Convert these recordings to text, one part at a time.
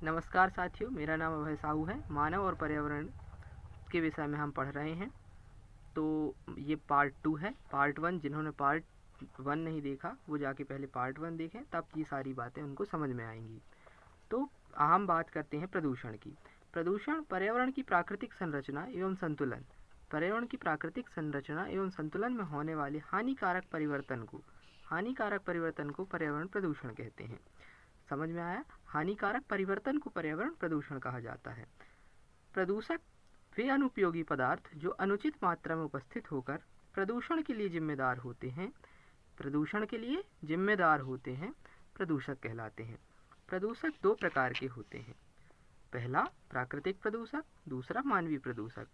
नमस्कार साथियों, मेरा नाम अभय साहू है। मानव और पर्यावरण के विषय में हम पढ़ रहे हैं। तो ये पार्ट 2 है। पार्ट 1 जिन्होंने पार्ट 1 नहीं देखा वो जाके पहले पार्ट 1 देखें, तब ये सारी बातें उनको समझ में आएंगी। तो हम बात करते हैं प्रदूषण की। प्रदूषण पर्यावरण की प्राकृतिक संरचना एवं संतुलन में होने वाले हानिकारक परिवर्तन को पर्यावरण प्रदूषण कहते हैं। समझ में आया? हानिकारक परिवर्तन को पर्यावरण प्रदूषण कहा जाता है। प्रदूषक वे अनुपयोगी पदार्थ जो अनुचित मात्रा में उपस्थित होकर प्रदूषण के लिए जिम्मेदार होते हैं प्रदूषक कहलाते हैं। प्रदूषक दो प्रकार के होते हैं। पहला प्राकृतिक प्रदूषक, दूसरा मानवीय प्रदूषक।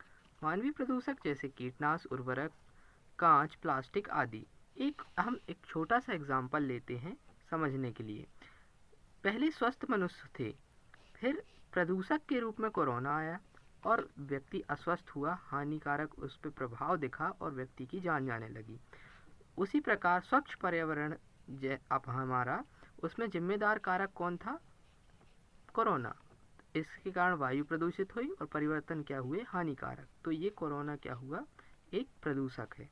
मानवीय प्रदूषक जैसे कीटनाशक, उर्वरक, कांच, प्लास्टिक आदि। हम एक छोटा सा एग्जाम्पल लेते हैं समझने के लिए। पहले स्वस्थ मनुष्य थे, फिर प्रदूषक के रूप में कोरोना आया और व्यक्ति अस्वस्थ हुआ, हानिकारक उस पर प्रभाव दिखा और व्यक्ति की जान जाने लगी। उसी प्रकार स्वच्छ पर्यावरण अब हमारा, उसमें जिम्मेदार कारक कौन था? कोरोना। इसके कारण वायु प्रदूषित हुई और परिवर्तन क्या हुए? हानिकारक। तो ये कोरोना क्या हुआ? एक प्रदूषक है।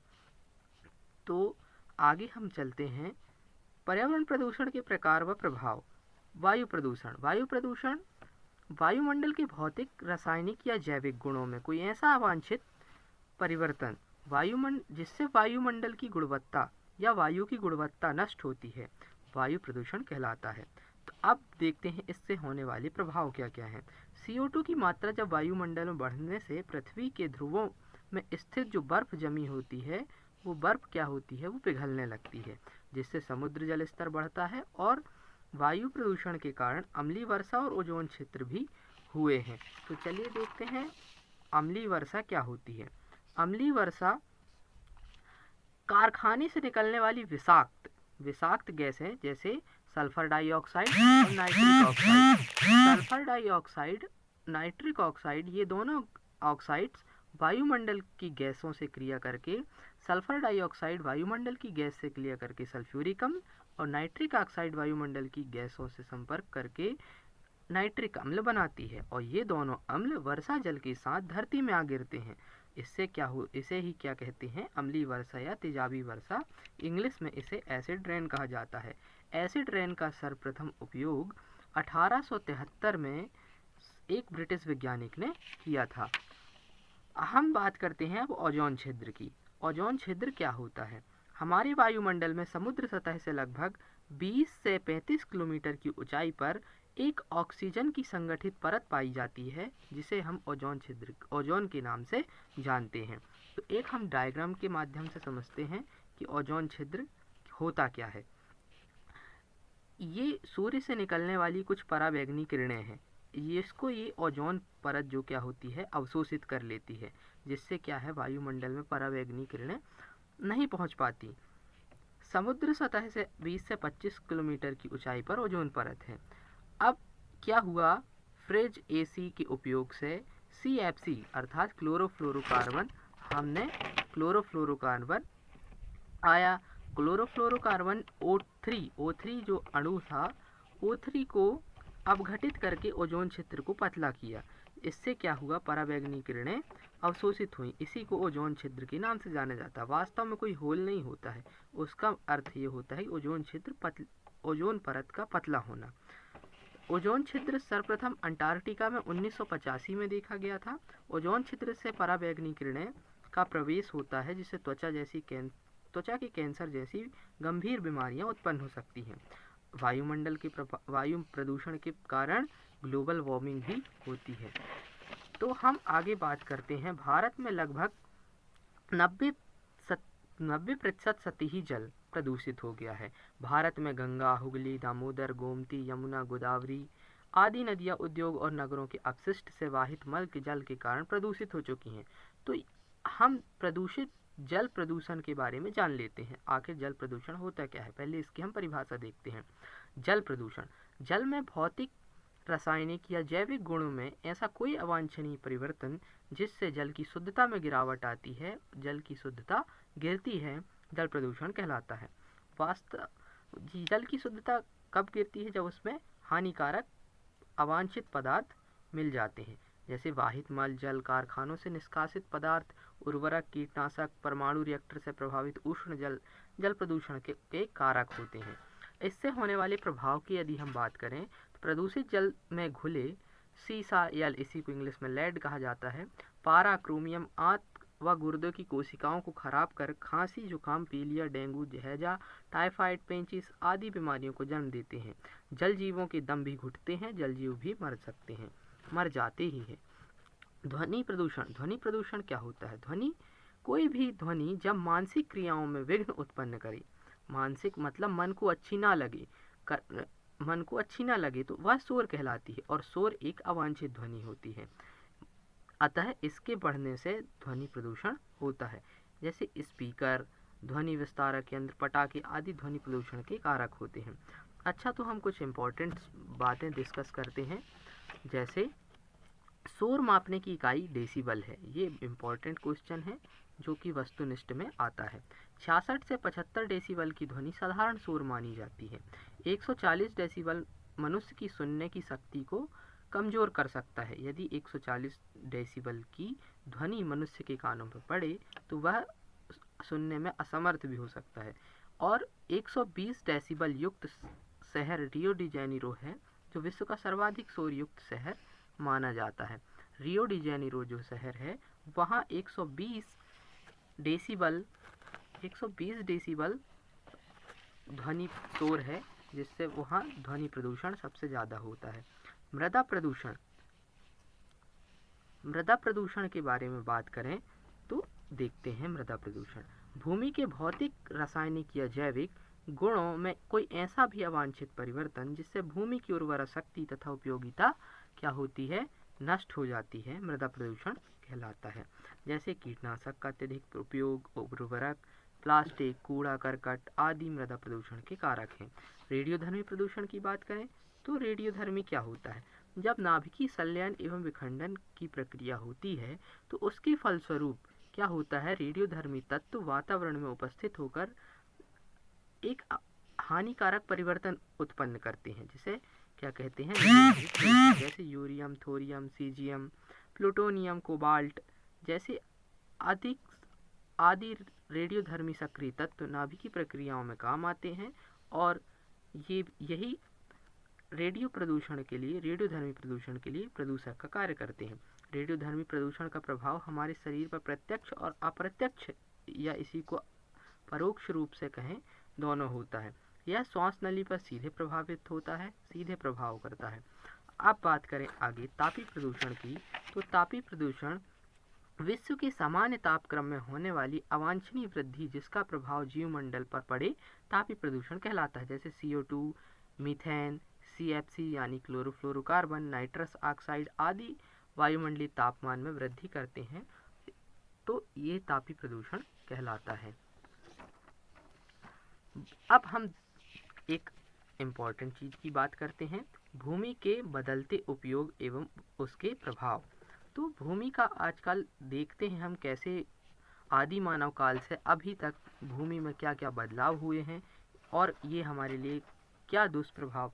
तो आगे हम चलते हैं। पर्यावरण प्रदूषण के प्रकार व प्रभाव। वायु प्रदूषण वायुमंडल के भौतिक, रासायनिक या जैविक गुणों में कोई ऐसा अवांछित परिवर्तन जिससे वायुमंडल की गुणवत्ता या वायु की गुणवत्ता नष्ट होती है, वायु प्रदूषण कहलाता है। तो अब देखते हैं इससे होने वाले प्रभाव क्या क्या हैं। CO2 की मात्रा जब वायुमंडल में बढ़ने से पृथ्वी के ध्रुवों में स्थित जो बर्फ जमी होती है, वो बर्फ क्या होती है? वो पिघलने लगती है, जिससे समुद्र जल स्तर बढ़ता है और वायु प्रदूषण के कारण अम्लीय वर्षा और ओजोन क्षेत्र भी हुए हैं। तो चलिए देखते हैं अम्लीय वर्षा क्या होती है। अम्लीय वर्षा कारखाने से निकलने वाली विषाक्त गैस है, जैसे सल्फर डाइऑक्साइड और nitric oxide. Sulphur dioxide, nitric oxide, ये दोनों ऑक्साइड्स वायुमंडल की गैसों से क्रिया करके, सल्फर डाइऑक्साइड वायुमंडल की गैस से क्रिया करके सल्फ्यूरिक अम्ल और नाइट्रिक ऑक्साइड वायुमंडल की गैसों से संपर्क करके नाइट्रिक अम्ल बनाती है और ये दोनों अम्ल वर्षा जल के साथ धरती में आ गिरते हैं। इसे ही क्या कहते हैं? अम्लीय वर्षा या तेजाबी वर्षा। इंग्लिश में इसे एसिड रेन कहा जाता है। एसिड रेन का सर्वप्रथम उपयोग 1873 में एक ब्रिटिश वैज्ञानिक ने किया था। हम बात करते हैं अब ओजोन छिद्र की। ओजोन छिद्र क्या होता है? हमारे वायुमंडल में समुद्र सतह से लगभग 20 से 35 किलोमीटर की ऊंचाई पर एक ऑक्सीजन की संगठित परत पाई जाती है, जिसे हम ओजोन के नाम से जानते हैं। तो एक हम डायग्राम के माध्यम से समझते हैं कि ओजोन छिद्र होता क्या है। ये सूर्य से निकलने वाली कुछ पराबैंगनी किरणें हैं। ये ओजोन परत जो क्या होती है? अवशोषित कर लेती है, जिससे क्या है? वायुमंडल में पराबैंगनी किरणें नहीं पहुंच पाती। समुद्र सतह से 20 से 25 किलोमीटर की ऊंचाई पर ओजोन परत है। अब क्या हुआ? फ्रिज, AC के उपयोग से CFC अर्थात क्लोरोफ्लोरोकार्बन आया। क्लोरोफ्लोरोकार्बन O3 जो अणु था, O3 को अपघटित करके ओजोन क्षेत्र को पतला किया। इससे क्या हुआ? पराबैंगनी किरणें अवशोषित हुई। इसी को ओजोन छिद्र के नाम से जाना जाता है। वास्तव में कोई होल नहीं होता है, उसका अर्थ ये होता है ओजोन परत का पतला होना। ओजोन छिद्र सर्वप्रथम अंटार्कटिका में 1985 में देखा गया था। ओजोन छिद्र से पराबैंगनी किरणें का प्रवेश होता है, जिससे त्वचा के कैंसर जैसी गंभीर बीमारियां उत्पन्न हो सकती हैं। वायु प्रदूषण के कारण ग्लोबल वार्मिंग भी होती है। तो हम आगे बात करते हैं। भारत में लगभग 90% सतही जल प्रदूषित हो गया है। भारत में गंगा, हुगली, दामोदर, गोमती, यमुना, गोदावरी आदि नदियां उद्योग और नगरों के अपशिष्ट से वाहित मल के जल के कारण प्रदूषित हो चुकी हैं। तो हम जल प्रदूषण के बारे में जान लेते हैं। आखिर जल प्रदूषण होता क्या है? पहले इसकी हम परिभाषा देखते हैं। जल प्रदूषण, जल में भौतिक, रासायनिक या जैविक गुणों में ऐसा कोई अवांछनीय परिवर्तन जिससे जल की शुद्धता में गिरावट आती है, जल की शुद्धता गिरती है, जल प्रदूषण कहलाता है। जल की शुद्धता कब गिरती है? जब उसमें हानिकारक अवांछित पदार्थ मिल जाते हैं, जैसे वाहित मल, जल, कारखानों से निष्कासित पदार्थ, उर्वरक, कीटनाशक, परमाणु रिएक्टर से प्रभावित उष्ण जल जल प्रदूषण के कारक होते हैं। इससे होने वाले प्रभाव की यदि हम बात करें तो प्रदूषित जल में घुले सीसा या इसी को इंग्लिश में लेड कहा जाता है, पारा, क्रोमियम आंत व गुर्दे की कोशिकाओं को खराब कर खांसी, जुकाम, पीलिया, डेंगू, हैजा, टाइफाइड, पेचिश आदि बीमारियों को जन्म देते हैं। जल जीवों के दम भी घुटते हैं, जल जीव भी मर जाते ही हैं। ध्वनि प्रदूषण। ध्वनि प्रदूषण क्या होता है? कोई भी ध्वनि जब मानसिक क्रियाओं में विघ्न उत्पन्न करे, मानसिक मतलब मन को अच्छी ना लगे तो वह शोर कहलाती है, और शोर एक अवांछित ध्वनि होती है। अतः इसके बढ़ने से ध्वनि प्रदूषण होता है। जैसे स्पीकर, ध्वनि विस्तारक यंत्र, पटाखे आदि ध्वनि प्रदूषण के कारक होते हैं। अच्छा, तो हम कुछ इम्पोर्टेंट बातें डिस्कस करते हैं। जैसे शोर मापने की इकाई डेसिबल है, ये इम्पोर्टेंट क्वेश्चन है जो कि वस्तुनिष्ठ में आता है। 66 से 75 डेसिबल की ध्वनि साधारण शोर मानी जाती है। 140 डेसिबल मनुष्य की सुनने की शक्ति को कमजोर कर सकता है। यदि 140 डेसिबल की ध्वनि मनुष्य के कानों पर पड़े तो वह सुनने में असमर्थ भी हो सकता है। और 120 डेसिबल युक्त शहर रियो डी जेनेरो है, जो विश्व का सर्वाधिक शोर युक्त शहर माना जाता है। रियो डी जेनेरो जो शहर है वहाँ 120 डेसिबल ध्वनि शोर है, जिससे वहाँ ध्वनि प्रदूषण सबसे ज़्यादा होता है। मृदा प्रदूषण। मृदा प्रदूषण के बारे में बात करें तो देखते हैं मृदा प्रदूषण। भूमि के भौतिक, रासायनिक या जैविक गुणों में कोई ऐसा भी अवांछित परिवर्तन जिससे भूमि की उर्वरा शक्ति तथा उपयोगिता क्या होती है? नष्ट हो जाती है, मृदा प्रदूषण कहलाता है। जैसे कीटनाशक का अत्यधिक उपयोग, उर्वरक, प्लास्टिक, कूड़ा करकट आदि मृदा प्रदूषण के कारक हैं। रेडियोधर्मी प्रदूषण की बात करें तो रेडियोधर्मी क्या होता है? जब नाभिकीय संलयन एवं विखंडन की प्रक्रिया होती है तो उसके फलस्वरूप क्या होता है? रेडियोधर्मी तत्व वातावरण में उपस्थित होकर एक हानिकारक परिवर्तन उत्पन्न करते हैं, जिसे क्या कहते हैं? जैसे यूरियम, थोरियम, सीजियम, प्लूटोनियम, कोबाल्ट जैसे आदि रेडियोधर्मी सक्रिय तत्व नाभिकीय प्रक्रियाओं में काम आते हैं, और यही रेडियोधर्मी प्रदूषण के लिए प्रदूषक का कार्य करते हैं। रेडियोधर्मी प्रदूषण का प्रभाव हमारे शरीर पर प्रत्यक्ष और अप्रत्यक्ष या इसी को परोक्ष रूप से कहें दोनों होता है। यह श्वास नली पर सीधे प्रभाव करता है। अब बात करें आगे तापीय प्रदूषण की, तो तापीय प्रदूषण विश्व के सामान्य तापक्रम में होने वाली अवांछनीय वृद्धि जिसका प्रभाव जीवमंडल पर पड़े तापीय प्रदूषण कहलाता है। जैसे CO2, मीथेन, CFC यानी क्लोरोफ्लोरोकार्बन, नाइट्रस ऑक्साइड आदि वायुमंडलीय तापमान में वृद्धि करते हैं, तो ये तापीय प्रदूषण कहलाता है। अब हम एक इम्पॉर्टेंट चीज की बात करते हैं, भूमि के बदलते उपयोग एवं उसके प्रभाव। तो भूमि का आजकल देखते हैं हम कैसे आदि मानव काल से अभी तक भूमि में क्या क्या बदलाव हुए हैं और ये हमारे लिए क्या दुष्प्रभाव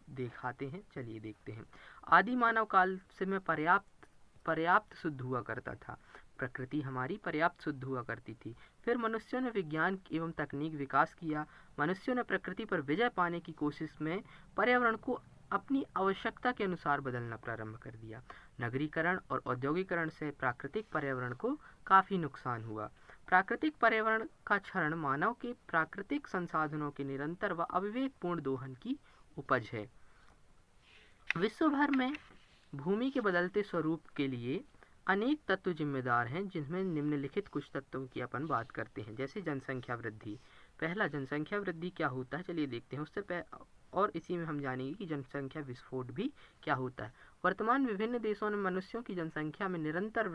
दिखाते हैं। चलिए देखते हैं। आदि मानव काल से में पर्याप्त शुद्ध हुआ करता था, प्रकृति हमारी पर्याप्त शुद्ध हुआ करती थी। फिर मनुष्यों ने विज्ञान एवं तकनीक विकास किया। मनुष्यों ने प्रकृति पर विजय पाने की कोशिश में पर्यावरण को अपनी आवश्यकता के अनुसार बदलना प्रारंभ कर दिया। नगरीकरण और औद्योगिकरण से प्राकृतिक पर्यावरण को काफी नुकसान हुआ। प्राकृतिक पर्यावरण का क्षरण मानव के प्राकृतिक संसाधनों के निरंतर व अविवेकपूर्ण दोहन की उपज है। विश्व भर में भूमि के बदलते स्वरूप के लिए अनेक तत्व जिम्मेदार हैं, जिनमें निम्नलिखित कुछ तत्वों की अपन बात करते हैं। जैसे जनसंख्या वृद्धि। पहला, जनसंख्या वृद्धि क्या होता है, चलिए देखते हैं। और इसी में हम जानेंगे कि जनसंख्या विस्फोट भी क्या होता है। वर्तमान विभिन्न देशों में मनुष्यों की जनसंख्या में निरंतर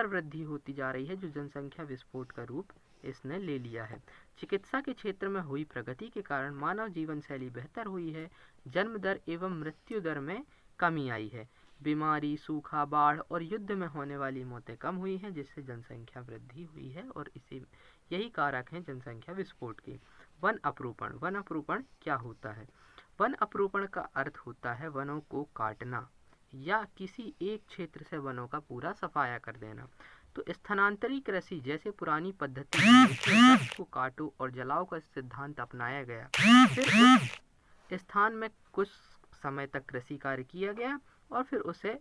वृद्धि होती जा रही है, जो जनसंख्या विस्फोट का रूप इसने ले लिया है। चिकित्सा के क्षेत्र में हुई प्रगति के कारण मानव जीवन शैली बेहतर हुई है। जन्म दर एवं मृत्यु दर में कमी आई है। बीमारी, सूखा, बाढ़ और युद्ध में होने वाली मौतें कम हुई हैं, जिससे जनसंख्या वृद्धि हुई है, और यही कारक हैं जनसंख्या विस्फोट के। वन अपरूपण क्या होता है? वन अपरोपण का अर्थ होता है वनों को काटना या किसी एक क्षेत्र से वनों का पूरा सफाया कर देना। तो स्थानांतरी कृषि जैसे पुरानी पद्धति वृक्ष को काटो और जलाओ का सिद्धांत अपनाया गया। फिर उस स्थान में कुछ समय तक कृषि कार्य किया गया और फिर उसे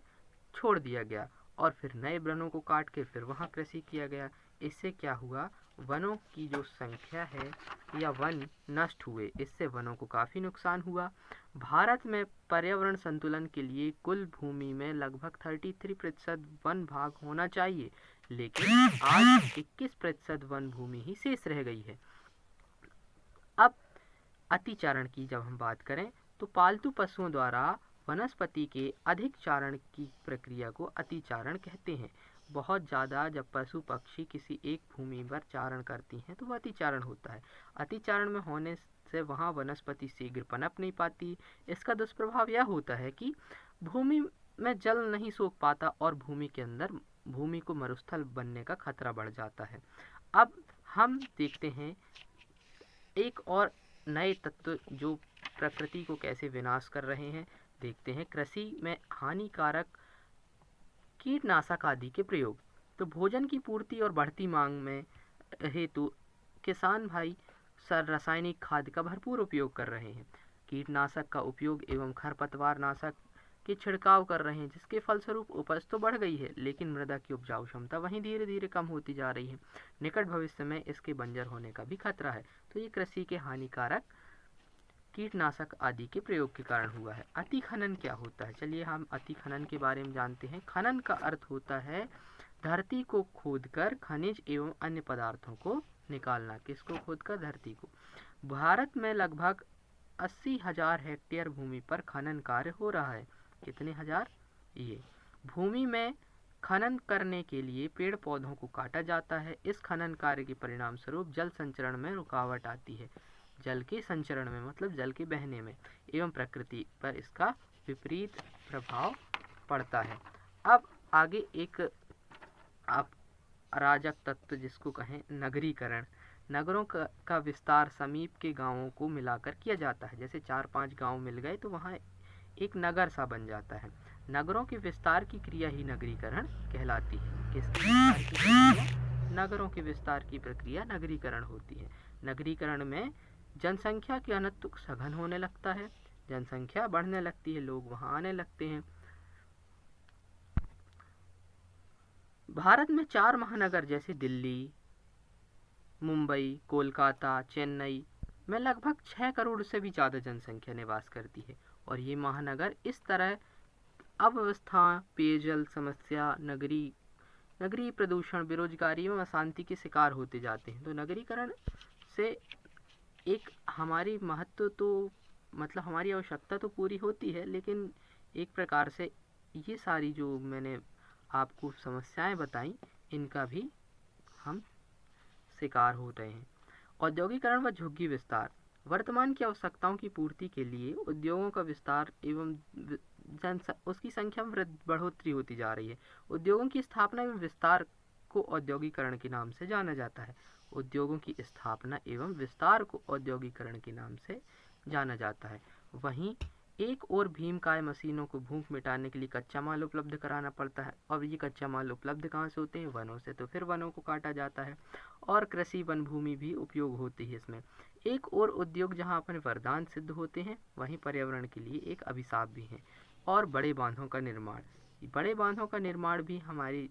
छोड़ दिया गया और फिर नए वनों को काट के फिर वहाँ कृषि किया गया। इससे क्या हुआ, वनों की जो संख्या है या वन नष्ट हुए, इससे वनों को काफ़ी नुकसान हुआ। भारत में पर्यावरण संतुलन के लिए कुल भूमि में लगभग 33% वन भाग होना चाहिए, लेकिन आज 21% वन भूमि ही शेष रह गई है। अब अतिचारण की जब हम बात करें तो पालतू पशुओं द्वारा वनस्पति के अधिक चारण की प्रक्रिया को अतिचारण कहते हैं। बहुत ज़्यादा जब पशु पक्षी किसी एक भूमि पर चारण करती हैं तो वह अतिचारण होता है। अतिचारण में होने से वहाँ वनस्पति शीघ्र पनप नहीं पाती। इसका दुष्प्रभाव यह होता है कि भूमि में जल नहीं सोख पाता और भूमि के अंदर भूमि को मरुस्थल बनने का खतरा बढ़ जाता है। अब हम देखते हैं एक और नए तत्व जो प्रकृति को कैसे विनाश कर रहे हैं। देखते हैं कृषि में हानिकारक कीटनाशक आदि के प्रयोग। तो भोजन की पूर्ति और बढ़ती मांग में हेतु किसान भाई रासायनिक खाद का भरपूर उपयोग कर रहे हैं। कीटनाशक का उपयोग एवं खरपतवार नाशक के छिड़काव कर रहे हैं, जिसके फलस्वरूप उपज तो बढ़ गई है लेकिन मृदा की उपजाऊ क्षमता वहीं धीरे धीरे कम होती जा रही है। निकट भविष्य में इसके बंजर होने का भी खतरा है। तो ये कृषि के हानिकारक कीटनाशक आदि के प्रयोग के कारण हुआ है। अति खनन क्या होता है, चलिए हम अति खनन के बारे में जानते हैं। खनन का अर्थ होता है धरती को खोदकर खनिज एवं अन्य पदार्थों को निकालना। किसको खोदकर? धरती को। भारत में लगभग 80,000 हेक्टेयर भूमि पर खनन कार्य हो रहा है। कितने हजार? ये भूमि में खनन करने के लिए पेड़ पौधों को काटा जाता है। इस खनन कार्य के परिणाम स्वरूप जल संचरण में रुकावट आती है। जल के संचरण में मतलब जल के बहने में, एवं प्रकृति पर इसका विपरीत प्रभाव पड़ता है। अब आगे एक अराजक तत्व जिसको कहें नगरीकरण। नगरों का विस्तार समीप के गांवों को मिलाकर किया जाता है। जैसे 4-5 गांव मिल गए तो वहाँ एक नगर सा बन जाता है। नगरों के विस्तार की क्रिया ही नगरीकरण कहलाती है। किसके विस्तार की प्रक्रिया? नगरों के विस्तार की प्रक्रिया नगरीकरण होती है। नगरीकरण में जनसंख्या के घनत्व सघन होने लगता है, जनसंख्या बढ़ने लगती है, लोग वहां आने लगते हैं। भारत में 4 महानगर जैसे दिल्ली, मुंबई, कोलकाता, चेन्नई में लगभग 6 करोड़ से भी ज़्यादा जनसंख्या निवास करती है और ये महानगर इस तरह अव्यवस्था, पेयजल समस्या, नगरीय प्रदूषण, बेरोजगारी एवं अशांति के शिकार होते जाते हैं। तो नगरीकरण से एक हमारी महत्व तो मतलब हमारी आवश्यकता तो पूरी होती है, लेकिन एक प्रकार से ये सारी जो मैंने आपको समस्याएं बताई इनका भी हम शिकार हो रहे हैं। औद्योगिकरण व झुग्गी विस्तार। वर्तमान की आवश्यकताओं की पूर्ति के लिए उद्योगों का विस्तार एवं उसकी संख्या में बढ़ोतरी होती जा रही है। उद्योगों की स्थापना एवं विस्तार को औद्योगिकरण के नाम से जाना जाता है। उद्योगों की स्थापना एवं विस्तार को औद्योगिकरण के नाम से जाना जाता है। वहीं एक और भीमकाय मशीनों को भूख मिटाने के लिए कच्चा माल उपलब्ध कराना पड़ता है। और ये कच्चा माल उपलब्ध कहाँ से होते हैं? वनों से। तो फिर वनों को काटा जाता है और कृषि वन भूमि भी उपयोग होती है इसमें। एक और उद्योग जहाँ अपने वरदान सिद्ध होते हैं, वहीं पर्यावरण के लिए एक अभिशाप भी है। और बड़े बांधों का निर्माण। बड़े बांधों का निर्माण भी हमारी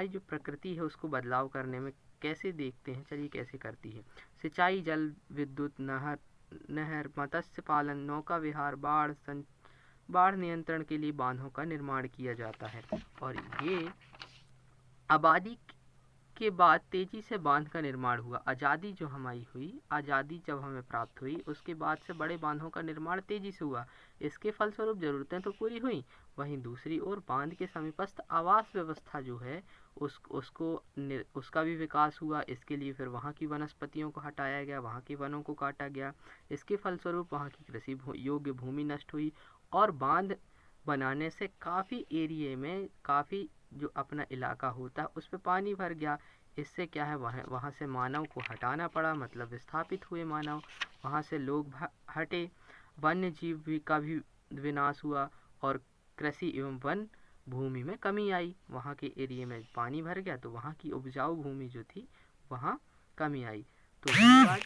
जो प्रकृति है उसको बदलाव करने में कैसे देखते हैं, चलिए कैसे करती है। सिंचाई, जल विद्युत, नहर, मत्स्य पालन, नौका विहार, बाढ़ नियंत्रण के लिए बांधों का निर्माण किया जाता है। और ये आबादी के बाद तेजी से बांध का निर्माण हुआ। आज़ादी जो हमारी हुई, आज़ादी जब हमें प्राप्त हुई उसके बाद से बड़े बांधों का निर्माण तेजी से हुआ। इसके फलस्वरूप ज़रूरतें तो पूरी हुई, वहीं दूसरी ओर बांध के समीपस्थ आवास व्यवस्था जो है उसका भी विकास हुआ। इसके लिए फिर वहाँ की वनस्पतियों को हटाया गया, वहाँ के वनों को काटा गया। इसके फलस्वरूप वहाँ की कृषि योग्य भूमि नष्ट हुई और बांध बनाने से काफ़ी एरिए में काफ़ी जो अपना इलाका होता है उस पर पानी भर गया। इससे क्या है, वहाँ से मानव को हटाना पड़ा, मतलब विस्थापित हुए मानव, वहाँ से लोग हटे, वन्य जीव का भी विनाश हुआ और कृषि एवं वन भूमि में कमी आई। वहाँ के एरिया में पानी भर गया तो वहाँ की उपजाऊ भूमि जो थी वहाँ कमी आई। तो धन्यवाद।